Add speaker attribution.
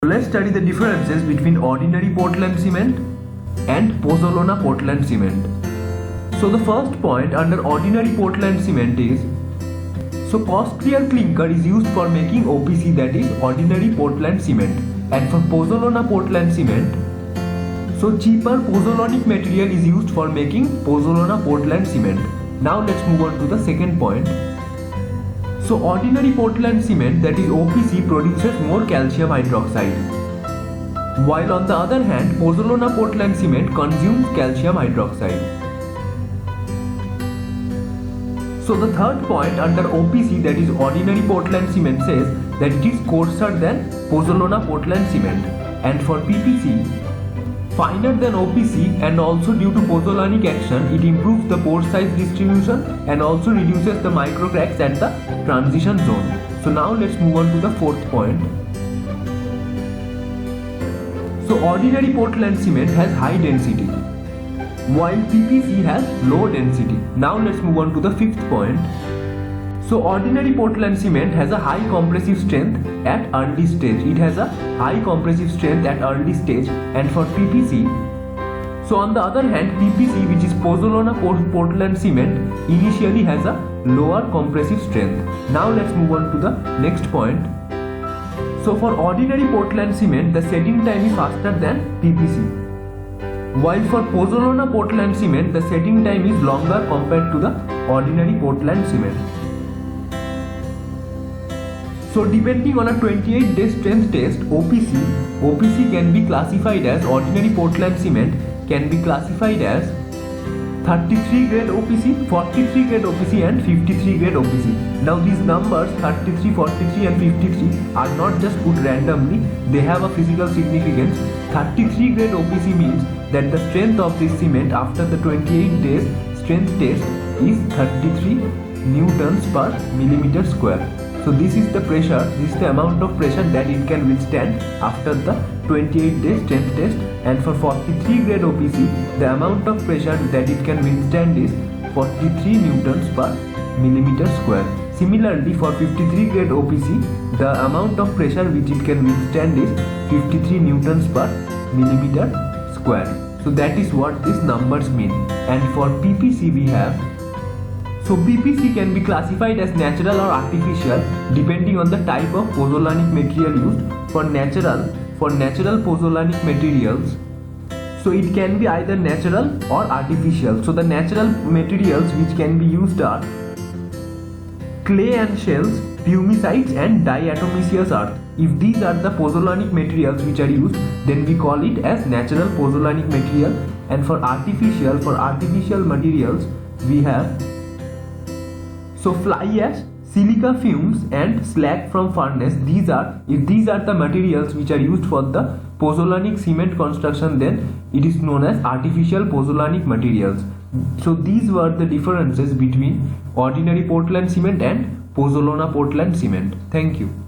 Speaker 1: Let's study the differences between ordinary Portland cement and Pozzolana Portland cement. So the first point under ordinary Portland cement is, so cost clear clinker is used for making OPC, that is ordinary Portland cement, and for Pozzolana Portland cement, so cheaper pozzolanic material is used for making Pozzolana Portland cement. Now let's move on to the second point. So ordinary Portland cement, that is OPC, produces more calcium hydroxide, while on the other hand Pozzolana Portland cement consumes calcium hydroxide. So the third point under OPC, that is ordinary Portland cement, says that it is coarser than Pozzolana Portland cement, and for PPC, finer than OPC, and also due to pozzolanic action it improves the pore size distribution and also reduces the micro cracks at the transition zone. So now let's move on to the fourth point. So ordinary Portland cement has high density, while PPC has low density. Now let's move on to the fifth point. So ordinary Portland cement has a high compressive strength at early stage. It has a high compressive strength at early stage, and for PPC, so on the other hand PPC, which is Pozzolana Portland cement, initially has a lower compressive strength. Now let's move on to the next point. So for ordinary Portland cement, the setting time is faster than PPC, while for Pozzolana Portland cement the setting time is longer compared to the ordinary Portland cement. So depending on a 28-day strength test, OPC can be classified as, ordinary Portland cement can be classified as 33 grade OPC, 43 grade OPC and 53 grade OPC. Now these numbers 33, 43 and 53 are not just put randomly, they have a physical significance. 33 grade OPC means that the strength of this cement after the 28 days strength test is 33 newtons per millimeter square. So this is the pressure, this is the amount of pressure that it can withstand after the 28-day strength test, and for 43 grade OPC the amount of pressure that it can withstand is 43 newtons per millimeter square. Similarly for 53 grade OPC the amount of pressure which it can withstand is 53 newtons per millimeter square. So that is what these numbers mean. And for PPC we have, so PPC can be classified as natural or artificial depending on the type of pozzolanic material used. For natural pozzolanic materials, so it can be either natural or artificial. So the natural materials which can be used are clay and shells, pumicides and diatomaceous earth. If these are the pozzolanic materials which are used, then we call it as natural pozzolanic material. And for artificial materials we have, so fly ash, silica fumes and slag from furnace. If these are the materials which are used for the pozzolanic cement construction, then it is known as artificial pozzolanic materials. So these were the differences between ordinary Portland cement and Pozzolana Portland cement. Thank you.